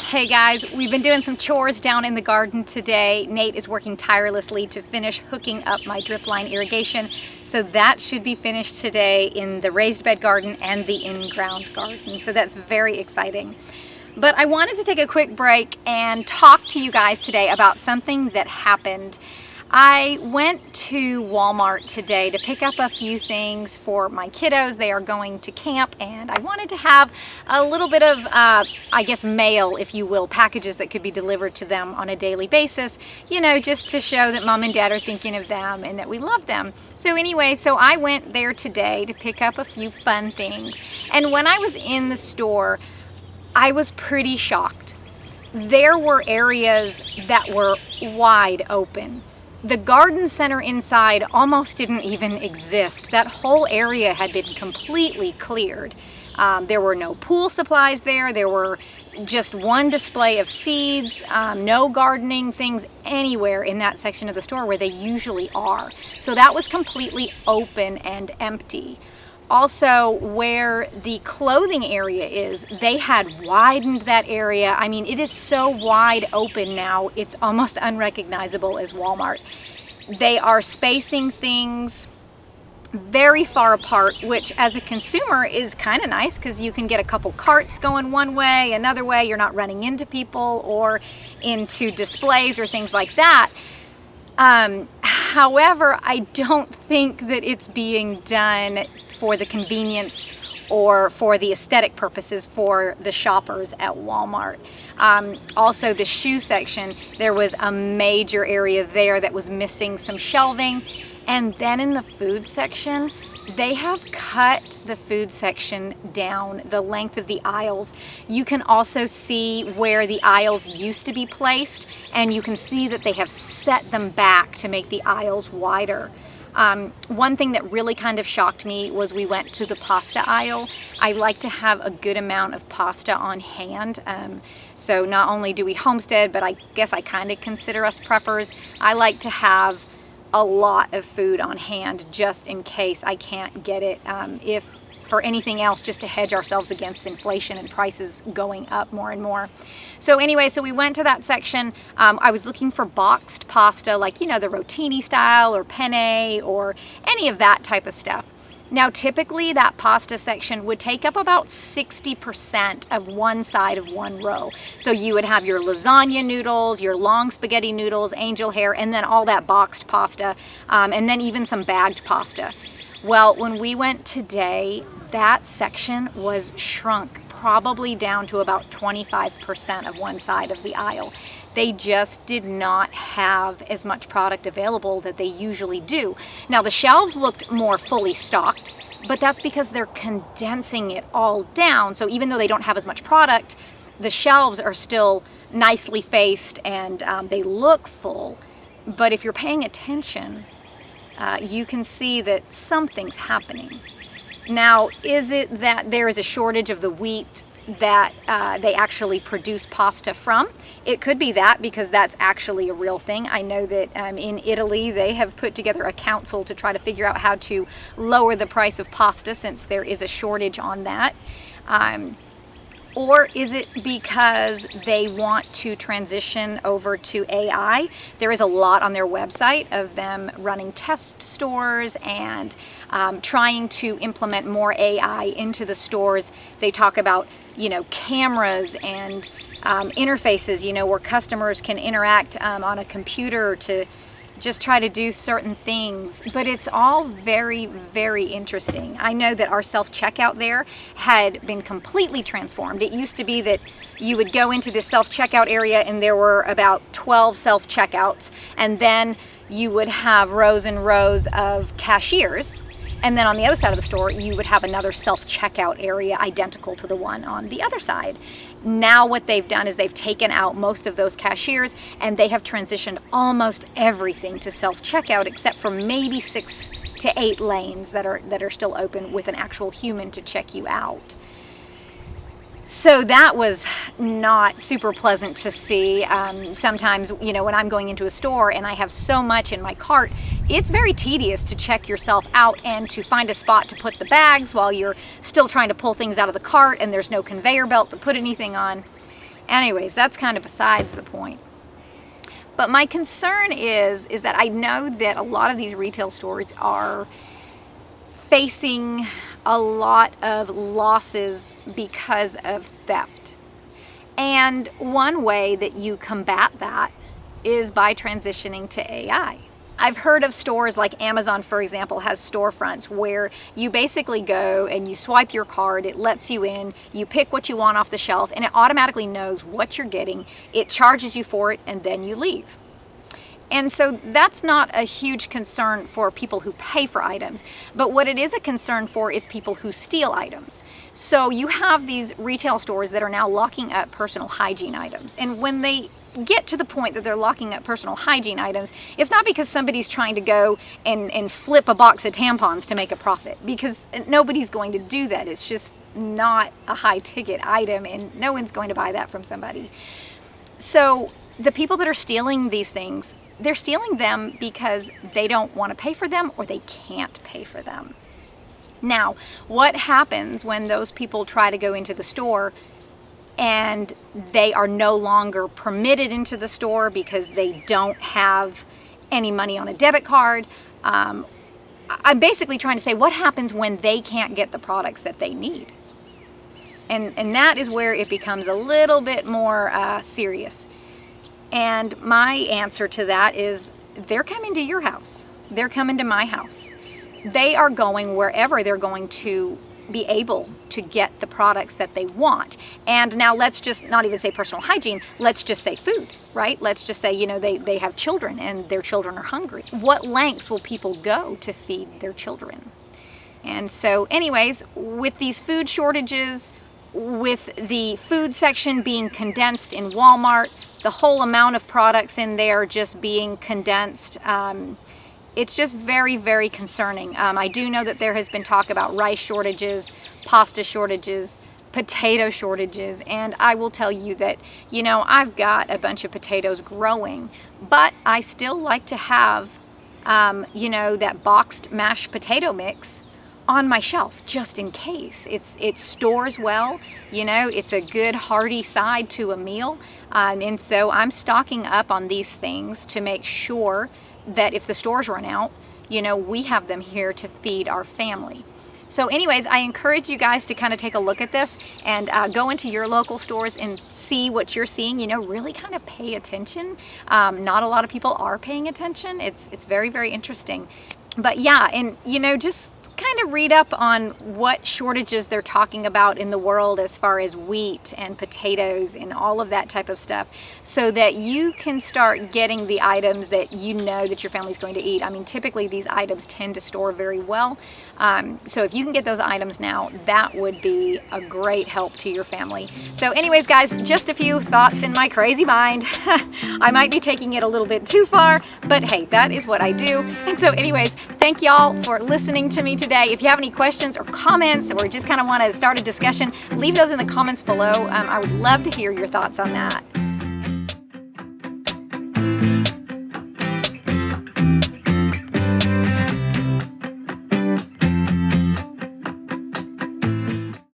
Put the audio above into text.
Hey guys, we've been doing some chores down in the garden today. Nate is working tirelessly to finish hooking up my drip line irrigation, so that should be finished today in the raised bed garden and the in-ground garden, so that's very exciting. But I wanted to take a quick break and talk to you guys today about something that happened. I went to Walmart today to pick up a few things for my kiddos. They are going to camp, and I wanted to have a little bit of, I guess, mail, if you will, packages that could be delivered to them on a daily basis, you know, just to show that mom and dad are thinking of them and that we love them. So anyway, so I went there today to pick up a few fun things. And when I was in the store, I was pretty shocked. There were areas that were wide open. The garden center inside almost didn't even exist. That whole area had been completely cleared. There were no pool supplies there. There were just one display of seeds, no gardening things anywhere in that section of the store where they usually are. So that was completely open and empty. Also, where the clothing area is, they had widened that area. I mean, it is so wide open now, it's almost unrecognizable as Walmart. They are spacing things very far apart, which as a consumer is kind of nice because you can get a couple carts going one way, another way. You're not running into people or into displays or things like that. However, I don't think that it's being done for the convenience or for the aesthetic purposes for the shoppers at Walmart. Also, the shoe section, there was a major area there that was missing some shelving. And then in the food section, they have cut the food section down the length of the aisles. You can also see where the aisles used to be placed, and you can see that they have set them back to make the aisles wider. One thing that really kind of shocked me was we went to the pasta aisle. I like to have a good amount of pasta on hand. So not only do we homestead, but I guess I kind of consider us preppers. I like to have a lot of food on hand just in case I can't get it, if for anything else, just to hedge ourselves against inflation and prices going up more and more. So anyway, so we went to that section. I was looking for boxed pasta, like, you know, the rotini style or penne or any of that type of stuff. Now, typically that pasta section would take up about 60% of one side of one row. So you would have your lasagna noodles, your long spaghetti noodles, angel hair, and then all that boxed pasta, and then even some bagged pasta. Well, when we went today, that section was shrunk probably down to about 25% of one side of the aisle. They just did not have as much product available that they usually do. Now, the shelves looked more fully stocked, but that's because they're condensing it all down. So even though they don't have as much product, the shelves are still nicely faced and they look full. But if you're paying attention, you can see that something's happening. Now, is it that there is a shortage of the wheat that they actually produce pasta from? It could be that, because that's actually a real thing. I know that in Italy they have put together a council to try to figure out how to lower the price of pasta since there is a shortage on that. Or is it because they want to transition over to AI? There is a lot on their website of them running test stores and trying to implement more AI into the stores. They talk about, you know, cameras and interfaces, you know, where customers can interact on a computer to just try to do certain things, but it's all very, very interesting. I know that our self-checkout there had been completely transformed. It used to be that you would go into this self-checkout area and there were about 12 self-checkouts, and then you would have rows and rows of cashiers. And then on the other side of the store, you would have another self-checkout area identical to the one on the other side. Now what they've done is they've taken out most of those cashiers and they have transitioned almost everything to self-checkout except for maybe 6 to 8 lanes that are still open with an actual human to check you out. So that was not super pleasant to see. Sometimes, you know, when I'm going into a store and I have so much in my cart, it's very tedious to check yourself out and to find a spot to put the bags while you're still trying to pull things out of the cart and there's no conveyor belt to put anything on. Anyways, that's kind of besides the point. But my concern is that I know that a lot of these retail stores are facing a lot of losses because of theft. And one way that you combat that is by transitioning to AI. I've heard of stores like Amazon, for example, has storefronts where you basically go and you swipe your card, it lets you in, you pick what you want off the shelf, and it automatically knows what you're getting, it charges you for it, and then you leave. And so that's not a huge concern for people who pay for items, but what it is a concern for is people who steal items. So you have these retail stores that are now locking up personal hygiene items. And when they get to the point that they're locking up personal hygiene items, it's not because somebody's trying to go and flip a box of tampons to make a profit, because nobody's going to do that. It's just not a high ticket item and no one's going to buy that from somebody. So the people that are stealing these things, they're stealing them because they don't want to pay for them or they can't pay for them. Now, what happens when those people try to go into the store and they are no longer permitted into the store because they don't have any money on a debit card? I'm basically trying to say, what happens when they can't get the products that they need? And that is where it becomes a little bit more serious. And my answer to that is, they're coming to your house. They're coming to my house. They are going wherever they're going to be able to get the products that they want. And now let's just not even say personal hygiene, let's just say food, right? Let's just say, they have children and their children are hungry. What lengths will people go to feed their children? And so anyways, with these food shortages, with the food section being condensed in Walmart, the whole amount of products in there just being condensed, it's just very, very concerning. I do know that there has been talk about rice shortages, pasta shortages, potato shortages, and I will tell you that, I've got a bunch of potatoes growing, but I still like to have, that boxed mashed potato mix on my shelf just in case. It stores well, it's a good hearty side to a meal, and so I'm stocking up on these things to make sure that if the stores run out, we have them here to feed our family. So anyways, I encourage you guys to kind of take a look at this and go into your local stores and see what you're seeing, really kind of pay attention. Not a lot of people are paying attention. It's very, very interesting. But yeah, and just kind of read up on what shortages they're talking about in the world as far as wheat and potatoes and all of that type of stuff, so that you can start getting the items that that your family's going to eat. I mean, typically these items tend to store very well. So if you can get those items now, that would be a great help to your family. So anyways, guys, just a few thoughts in my crazy mind. I might be taking it a little bit too far, but hey, that is what I do. And so anyways, thank y'all for listening to me today. If you have any questions or comments, or just kind of want to start a discussion, leave those in the comments below. I would love to hear your thoughts on that.